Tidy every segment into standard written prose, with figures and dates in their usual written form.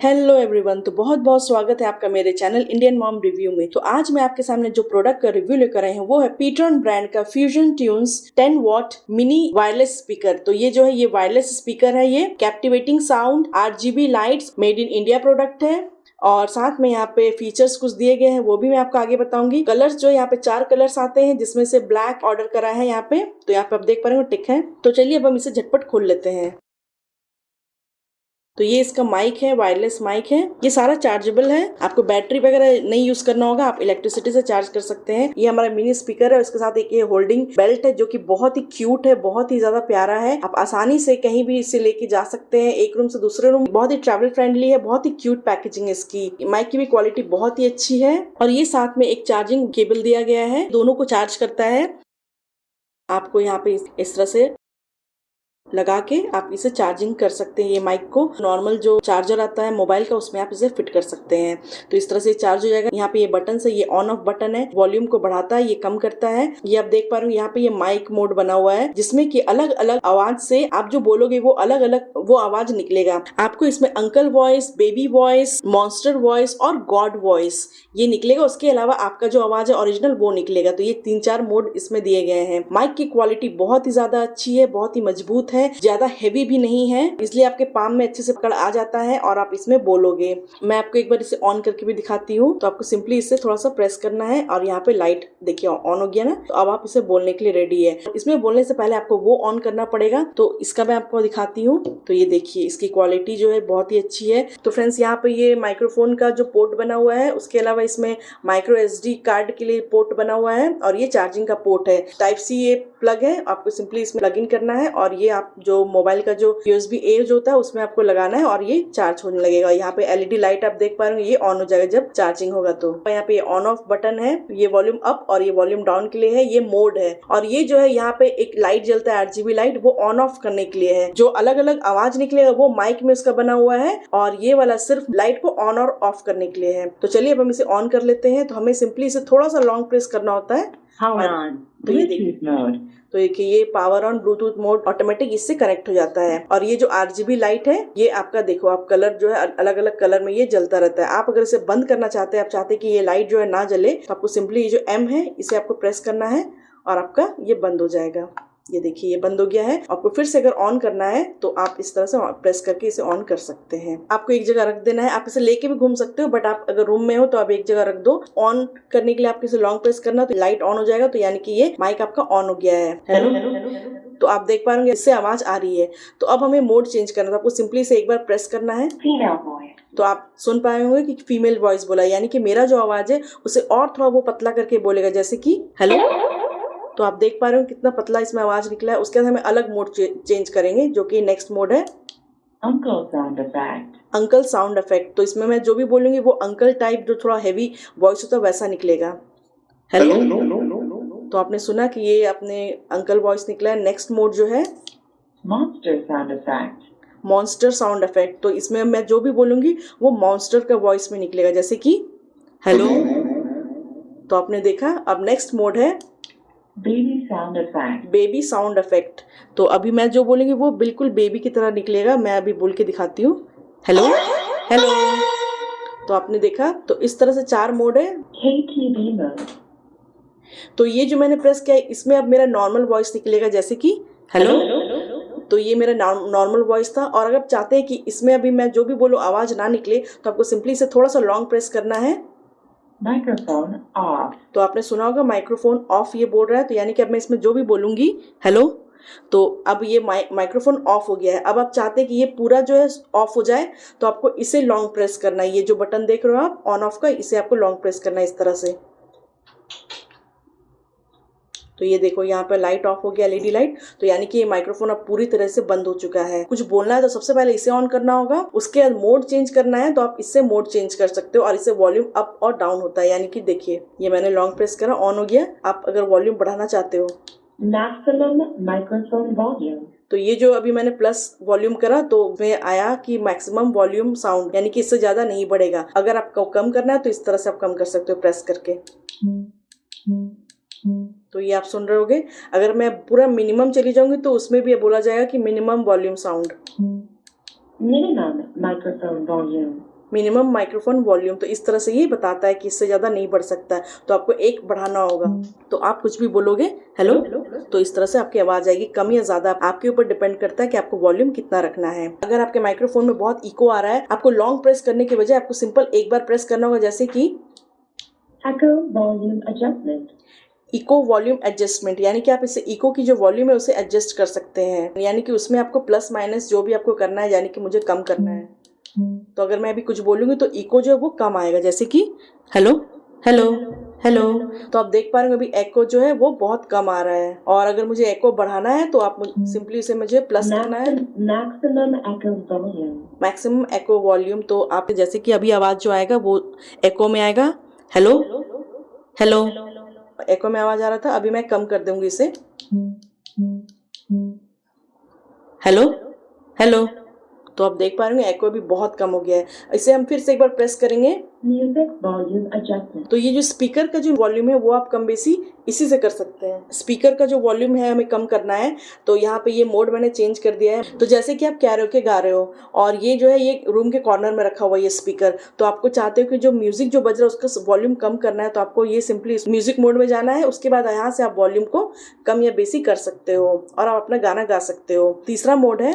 Hello everyone, तो बहुत बहुत स्वागत है आपका मेरे चैनल इंडियन मॉम रिव्यू में। तो आज मैं आपके सामने जो प्रोडक्ट का रिव्यू लेकर आए हैं वो है पीटरन ब्रांड का fusion tunes 10 what mini wireless speaker. तो ये जो है ये वायरलेस स्पीकर है, ये captivating sound, RGB lights, made in India product है। और साथ में यहाँ पे फीचर्स कुछ दिए गए हैं, वो भी मैं आपको आगे बताऊंगी। कलर्स जो यहाँ पे 4 कलर्स आते हैं, जिसमें से ब्लैक ऑर्डर करा है यहाँ पे। तो यहाँ पे आप देख पा रहे हो टिक है। तो चलिए अब हम इसे झटपट खोल लेते हैं। तो ये इसका माइक है, वायरलेस माइक है। ये सारा चार्जेबल है, आपको बैटरी वगैरह नहीं यूज करना होगा, आप इलेक्ट्रिसिटी से चार्ज कर सकते हैं। ये हमारा मिनी स्पीकर है, इसके साथ एक ये होल्डिंग बेल्ट है जो कि बहुत ही क्यूट है, बहुत ही ज्यादा प्यारा है। आप आसानी से कहीं भी इसे लेके जा सकते हैं, एक रूम से दूसरे रूम। बहुत ही ट्रैवल फ्रेंडली है, बहुत ही क्यूट पैकेजिंग है इसकी। माइक की भी क्वालिटी बहुत ही अच्छी है। और ये साथ में एक चार्जिंग केबल दिया गया है, दोनों को चार्ज करता है। आपको यहाँ पे इस तरह से लगा के आप इसे चार्जिंग कर सकते हैं। ये माइक को नॉर्मल जो चार्जर आता है मोबाइल का, उसमें आप इसे फिट कर सकते हैं। तो इस तरह से चार्ज हो जाएगा। यहाँ पे ये बटन से, ये ऑन ऑफ बटन है, वॉल्यूम को बढ़ाता है, ये कम करता है। ये आप देख पा रहे हो, यहाँ पे ये माइक मोड बना हुआ है, जिसमें कि अलग अलग आवाज से आप जो बोलोगे वो अलग अलग वो आवाज निकलेगा। आपको इसमें uncle voice, baby voice, monster voice और गॉड वॉइस ये निकलेगा। उसके अलावा आपका जो आवाज है ओरिजिनल वो निकलेगा। तो ये 3-4 मोड इसमें दिए गए हैं। माइक की क्वालिटी बहुत ही ज्यादा अच्छी है, बहुत ही मजबूत है, ज्यादा हेवी भी नहीं है, इसलिए आपके पाम में अच्छे से पकड़ आ जाता है और आप इसमें बोलोगे। मैं आपको एक बार इसे ऑन करके भी दिखाती हूँ। तो आपको सिंपली इसे थोड़ा सा प्रेस करना है और यहाँ पे लाइट देखिए ऑन हो गया ना। तो अब आप इसे बोलने के लिए रेडी है। इसमें बोलने से पहले आपको वो ऑन करना पड़ेगा। तो इसका मैं आपको दिखाती हूँ। तो ये देखिए इसकी क्वालिटी जो है बहुत ही अच्छी है। तो फ्रेंड्स, यहाँ पे ये माइक्रोफोन का जो पोर्ट बना हुआ है, उसके अलावा इसमें माइक्रो SD कार्ड के लिए पोर्ट बना हुआ है और ये चार्जिंग का पोर्ट है। टाइप C ये प्लग है, आपको सिंपली इसमें प्लग इन करना है और ये आप जो मोबाइल का जो USB A जो होता है उसमें आपको लगाना है और ये चार्ज होने लगेगा। यहाँ पे LED लाइट आप देख पा रहे हो, ये ऑन हो जाएगा जब चार्जिंग होगा। तो यहाँ पे ऑन ऑफ बटन है, ये वॉल्यूम अप और ये वॉल्यूम डाउन के लिए है, ये मोड है। और ये जो है यहाँ पे एक लाइट जलता है RGB लाइट, वो ऑन ऑफ करने के लिए है। जो अलग अलग आवाज निकलेगा वो माइक में उसका बना हुआ है और ये वाला सिर्फ लाइट को ऑन और ऑफ करने के लिए है। तो चलिए अब हम इसे ऑन कर लेते हैं। तो हमें सिंपली इसे थोड़ा सा लॉन्ग प्रेस करना होता है। तो ये देखिए, तो ये power on Bluetooth mode automatic इससे कनेक्ट हो जाता है। और ये जो RGB लाइट है, ये आपका देखो आप कलर जो है अलग अलग कलर में ये जलता रहता है। आप अगर इसे बंद करना चाहते हैं, आप चाहते हैं कि ये लाइट जो है ना जले, तो आपको सिंपली ये जो M है इसे आपको प्रेस करना है और आपका ये बंद हो जाएगा। ये देखिए ये बंद हो गया है। आपको फिर से अगर ऑन करना है तो आप इस तरह से प्रेस करके इसे ऑन कर सकते हैं। आपको एक जगह रख देना है, आप इसे लेके भी घूम सकते हो, बट आप अगर रूम में हो तो आप एक जगह रख दो। ऑन करने के लिए आपको इसे लॉन्ग प्रेस करना, तो लाइट ऑन हो जाएगा। तो यानी कि ये माइक आपका ऑन हो गया है। हेलो, तो आप देख पा रहे इससे आवाज आ रही है। तो अब हमें मोड चेंज करना है, तो आपको सिंपली से एक बार प्रेस करना है। तो आप सुन पाए होंगे कि फीमेल वॉइस बोला, यानी कि मेरा जो आवाज है उसे और थोड़ा वो पतला करके बोलेगा, जैसे कि हेलो। तो आप देख पा रहे हो कितना पतला इसमें आवाज निकला है। उसके बाद हमें अलग मोड चेंज करेंगे, जो कि नेक्स्ट मोड है uncle sound effect. Uncle sound effect. तो इसमें मैं जो भी बोलूंगी वो अंकल टाइप जो थोड़ा हेवी वॉइस होता है वैसा निकलेगा। हेलो, तो आपने सुना कि ये अपने अंकल वॉइस निकला है। नेक्स्ट मोड जो है monster sound effect. Monster sound effect. तो इसमें मैं जो भी बोलूंगी वो मॉन्स्टर का वॉइस में निकलेगा, जैसे कि हेलो। तो आपने देखा। अब नेक्स्ट मोड है baby sound effect. Baby sound effect. तो अभी मैं जो बोलूंगी वो बिल्कुल बेबी की तरह निकलेगा। मैं अभी बोल के दिखाती हूँ। Hello hello. तो आपने देखा। तो इस तरह से 4 मोड है। KTB mode. तो ये जो मैंने प्रेस किया इसमें अब मेरा नॉर्मल वॉइस निकलेगा, जैसे कि हेलो। तो ये मेरा नॉर्मल वॉइस था। और अगर आप चाहते हैं कि इसमें अभी मैं जो भी बोलूँ आवाज ना निकले, तो आपको सिंपली इसे थोड़ा सा लॉन्ग प्रेस करना है। Microphone of. तो आपने सुना होगा माइक्रोफोन ऑफ ये बोल रहा है। तो यानी कि अब मैं इसमें जो भी बोलूंगी हेलो, तो अब ये माइक्रोफोन ऑफ हो गया है। अब आप चाहते हैं कि ये पूरा जो है ऑफ हो जाए, तो आपको इसे लॉन्ग प्रेस करना है। ये जो बटन देख रहे हो आप ऑन ऑफ का, इसे आपको लॉन्ग प्रेस करना है इस तरह से। तो ये देखो यहाँ पे लाइट ऑफ हो गया, LED लाइट। तो यानी कि ये माइक्रोफोन अब पूरी तरह से बंद हो चुका है। कुछ बोलना है तो सबसे पहले इसे ऑन करना होगा। उसके बाद मोड चेंज करना है तो आप इससे मोड चेंज कर सकते हो और इससे वॉल्यूम अप और डाउन होता है। यानी कि देखिए ये मैंने लॉन्ग प्रेस करा, ऑन हो गया। आप अगर वॉल्यूम बढ़ाना चाहते हो, मैक्सिमम माइक्रोफोन वॉल्यूम, तो ये जो अभी मैंने प्लस वॉल्यूम करा तो वह आया कि मैक्सिमम वॉल्यूम साउंड, यानी कि इससे ज्यादा नहीं बढ़ेगा। अगर आपको कम करना है तो इस तरह से आप कम कर सकते हो प्रेस करके। तो ये आप सुन रहे होगे। अगर मैं पूरा मिनिमम चली जाऊंगी तो उसमें भी बोला जाएगा कि minimum volume sound, minimum microphone volume. Minimum microphone volume, तो इस तरह से ये बताता है कि इससे ज़्यादा नहीं बढ़ सकता है, तो आपको एक बढ़ाना होगा। तो आप कुछ भी बोलोगे हेलो, तो इस तरह से आपकी आवाज़ आएगी। कम या ज़्यादा आपके ऊपर डिपेंड करता है कि आपको वॉल्यूम कितना रखना है। अगर आपके माइक्रोफोन में बहुत इको आ रहा है, आपको लॉन्ग प्रेस करने के बजाय आपको सिंपल एक बार प्रेस करना होगा, जैसे कि Echo volume adjustment. Echo volume adjustment, यानी कि आप इससे इको की जो वॉल्यूम है उसे एडजस्ट कर सकते हैं, यानी कि उसमें आपको प्लस माइनस जो भी आपको करना है, यानी कि मुझे कम करना है। तो अगर मैं अभी कुछ बोलूँगी तो इको जो है वो कम आएगा, जैसे कि हेलो हेलो हेलो। तो आप देख पा रहे हो अभी एको जो है वो बहुत कम आ रहा है। और अगर मुझे एको बढ़ाना है तो आप सिंपली उसे मुझे प्लस करना है, मैक्सिमम एको वॉल्यूम। मैक्सिमम एको वॉल्यूम, तो आप जैसे कि अभी आवाज़ जो आएगा वो एको में आएगा, हेलो हेलो, एको में आवाज़ आ रहा था, अभी मैं कम कर दूंगी इसे, हेलो हेलो। तो आप देख पा रहे हैं एको भी बहुत कम हो गया है। इसे हम फिर से एक बार प्रेस करेंगे, म्यूजिक वॉल्यूम एडजस्टमेंट। तो ये जो स्पीकर का जो वॉल्यूम है वो आप कम बेसी इसी से कर सकते हैं। स्पीकर का जो वॉल्यूम है हमें कम करना है, तो यहाँ पे ये मोड मैंने चेंज कर दिया है। तो जैसे कि आप कैरोके गा रहे हो और ये जो है ये रूम के कॉर्नर में रखा हुआ है ये स्पीकर, तो आपको चाहते हो कि जो म्यूजिक जो बज रहा है उसका वॉल्यूम कम करना है, तो आपको ये सिंपली म्यूजिक मोड में जाना है। उसके बाद यहाँ से आप वॉल्यूम को कम या बेसी कर सकते हो और आप अपना गाना गा सकते हो। तीसरा मोड है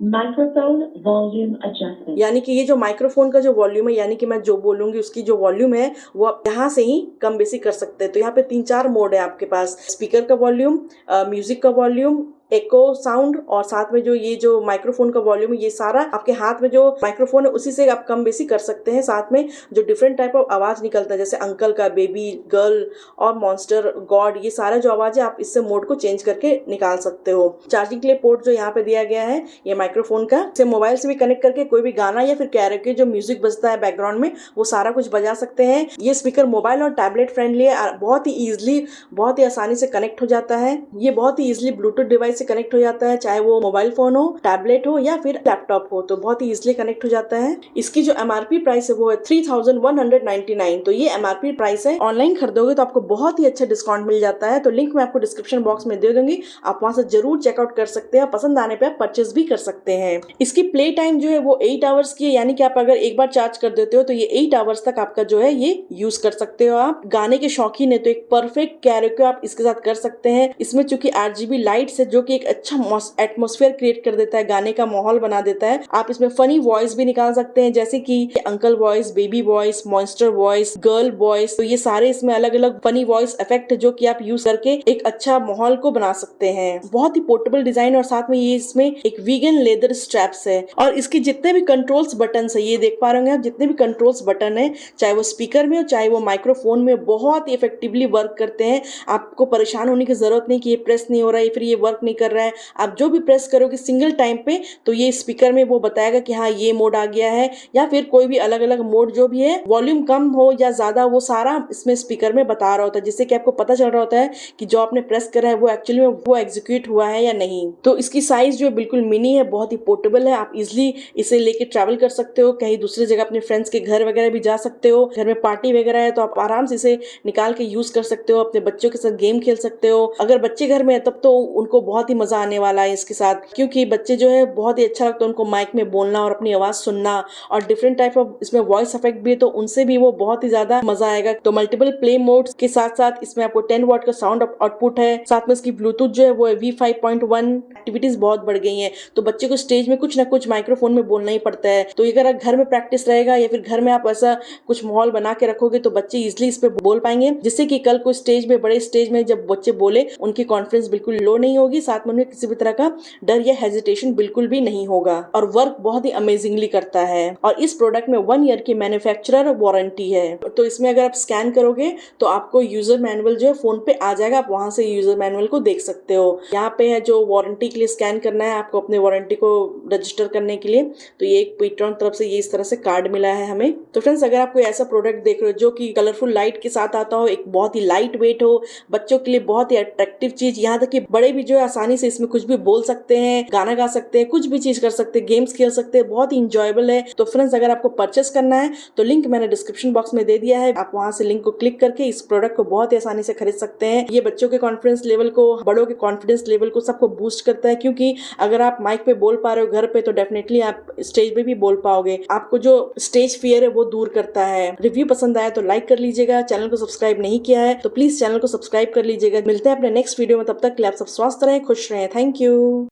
माइक्रोफोन वॉल्यूम एडजस्टमेंट, यानी कि ये जो माइक्रोफोन का जो वॉल्यूम है, यानी कि मैं जो बोलूंगी उसकी जो वॉल्यूम है वो आप यहाँ से ही कम बेसी कर सकते हैं। तो यहाँ पे 3-4 मोड है आपके पास, स्पीकर का वॉल्यूम, म्यूजिक का वॉल्यूम, एको साउंड और साथ में जो ये जो माइक्रोफोन का वॉल्यूम है, ये सारा आपके हाथ में जो माइक्रोफोन है उसी से आप कम बेसी कर सकते हैं। साथ में जो डिफरेंट टाइप ऑफ आवाज निकलता है, जैसे अंकल का, बेबी, गर्ल और मॉन्स्टर, गॉड, ये सारा जो आवाज है आप इससे मोड को चेंज करके निकाल सकते हो। चार्जिंग के लिए पोर्ट जो यहाँ पे दिया गया है ये माइक्रोफोन का, इसे मोबाइल से भी कनेक्ट करके कोई भी गाना या फिर कैरोके जो म्यूजिक बजता है बैकग्राउंड में वो सारा कुछ बजा सकते हैं। ये स्पीकर मोबाइल और टैबलेट फ्रेंडली है, बहुत ही ईजिली, बहुत ही आसानी से कनेक्ट हो जाता है। ये बहुत ही ईजिली ब्लूटूथ डिवाइस से कनेक्ट हो जाता है, चाहे वो मोबाइल फोन हो, टैबलेट हो या फिर लैपटॉप हो, तो बहुत ही इजिली कनेक्ट हो जाता है। इसकी जो एमआरपी प्राइस है वो है 3199। तो ये एमआरपी प्राइस है। ऑनलाइन खरीदोगे तो आपको बहुत ही अच्छा डिस्काउंट मिल जाता है, तो लिंक मैं आपको डिस्क्रिप्शन बॉक्स में दे दूंगी, आप वहां से जरूर चेकआउट कर सकते हैं। पसंद आने पे आप परचेज भी कर सकते हैं। इसकी प्ले टाइम जो है वो 8 आवर्स की है, यानी कि आप अगर एक बार चार्ज कर देते हो तो ये 8 आवर्स तक आपका जो है ये यूज कर सकते हो। आप गाने के शौकीन है तो एक परफेक्ट कैरोके आप इसके साथ कर सकते हैं। इसमें चूंकि RGB लाइट्स है जो कि एक अच्छा एटमॉस्फेयर क्रिएट कर देता है, गाने का माहौल बना देता है। आप इसमें फनी वॉइस भी निकाल सकते हैं, जैसे कि uncle voice, baby voice, monster voice, girl voice, तो ये सारे इसमें अलग अलग फनी वॉइस इफेक्ट जो कि आप यूज करके एक अच्छा माहौल को बना सकते हैं। बहुत ही पोर्टेबल डिजाइन और साथ में ये इसमें एक वीगन लेदर स्ट्रैप्स है। और इसके जितने भी कंट्रोल्स बटन है, ये देख पा रहे हैं आप, जितने भी कंट्रोल्स बटन है, चाहे वो स्पीकर में हो चाहे वो माइक्रोफोन में, बहुत ही इफेक्टिवली वर्क करते हैं। आपको परेशान होने की जरूरत नहीं कि ये प्रेस नहीं हो रहा है फिर ये वर्क नहीं कर रहा है। आप जो भी प्रेस करोगे सिंगल टाइम पे तो ये स्पीकर में वो बताएगा कि हाँ ये मोड आ गया है, या फिर कोई भी अलग अलग मोड जो भी है, वॉल्यूम कम हो या ज्यादा, वो सारा इसमें स्पीकर में बता रहा होता है, जिससे कि आपको पता चल रहा होता है कि जो आपने प्रेस करा है वो एक्चुअली में वो एग्जीक्यूट हुआ है या नहीं। तो इसकी साइज जो बिल्कुल मिनी है, बहुत ही पोर्टेबल है, आप इजिली इसे लेके ट्रैवल कर सकते हो, कहीं दूसरी जगह अपने फ्रेंड्स के घर वगैरह भी जा सकते हो। घर में पार्टी वगैरह है तो आप आराम से इसे निकाल के यूज कर सकते हो, अपने बच्चों के साथ गेम खेल सकते हो। अगर बच्चे घर में है तब तो उनको बहुत ही मजा आने वाला है इसके साथ, क्योंकि बच्चे जो है बहुत ही अच्छा लगता है उनको माइक में बोलना और अपनी आवाज सुनना, और डिफरेंट टाइप ऑफ इसमें वॉइस इफेक्ट भी है तो उनसे भी वो बहुत ही ज्यादा मजा आएगा। तो मल्टीपल प्ले मोड्स के साथ साथ इसमें आपको 10 वॉट का साउंड आउटपुट है, साथ में इसकी ब्लूटूथ जो है वो है V5.1। एक्टिविटीज बहुत बढ़ गई हैं, तो बच्चे को स्टेज में कुछ ना कुछ माइक्रोफोन में बोलना ही पड़ता है। तो अगर घर में प्रैक्टिस रहेगा या फिर घर में आप ऐसा कुछ माहौल बना के रखोगे तो बच्चे इजिली इस पे बोल पाएंगे, जिससे कि कल को स्टेज में, बड़े स्टेज में जब बच्चे बोले उनकी कॉन्फिडेंस बिल्कुल लो नहीं होगी, साथ में उन्हें किसी भी तरह का डर या हेजिटेशन बिल्कुल भी नहीं होगा। और वर्क बहुत ही अमेजिंगली करता है। और इस प्रोडक्ट में 1 ईयर की मैन्युफैक्चरर वारंटी है। तो इसमें अगर आप स्कैन करोगे तो आपको यूजर मैनुअल जो है फोन पे आ जाएगा, आप वहां से यूजर मैनुअल को देख सकते हो। यहाँ पे है जो वारंटी के लिए स्कैन करना है आपको अपने वारंटी को रजिस्टर करने के लिए, तो ये एक पेट्रॉन तरफ से ये इस तरह से कार्ड मिला है हमें। तो फ्रेंड्स, अगर आप कोई ऐसा प्रोडक्ट देख रहे हो जो कि कलरफुल लाइट के साथ आता हो, एक बहुत ही लाइट वेट हो, बच्चों के लिए बहुत ही अट्रैक्टिव चीज, यहाँ तक कि बड़े भी जो है आसानी से इसमें कुछ भी बोल सकते हैं, गाना गा सकते हैं, कुछ भी चीज कर सकते हैं, गेम्स खेल सकते हैं, बहुत ही इंजॉयबल है। तो फ्रेंड्स, अगर आपको परचेस करना है तो लिंक मैंने डिस्क्रिप्शन बॉक्स में दे दिया है, आप वहां से लिंक को क्लिक करके इस प्रोडक्ट को बहुत ही आसानी से खरीद सकते हैं। ये बच्चों के कॉन्फिडेंस लेवल को, बड़ों के कॉन्फिडेंस लेवल को, सबको बूस्ट करता है, क्योंकि अगर आप माइक पे बोल पा रहे हो घर पे तो डेफिनेटली आप स्टेज पे भी बोल पाओगे। आपको जो स्टेज फियर है वो दूर करता है। रिव्यू पसंद आया तो लाइक कर लीजिएगा, चैनल को सब्सक्राइब नहीं किया है तो प्लीज चैनल को सब्सक्राइब कर लीजिएगा। मिलते हैं अपने नेक्स्ट वीडियो में, तब तक के लिए आप सब स्वस्थ रहें, खुश रहें। Thank you.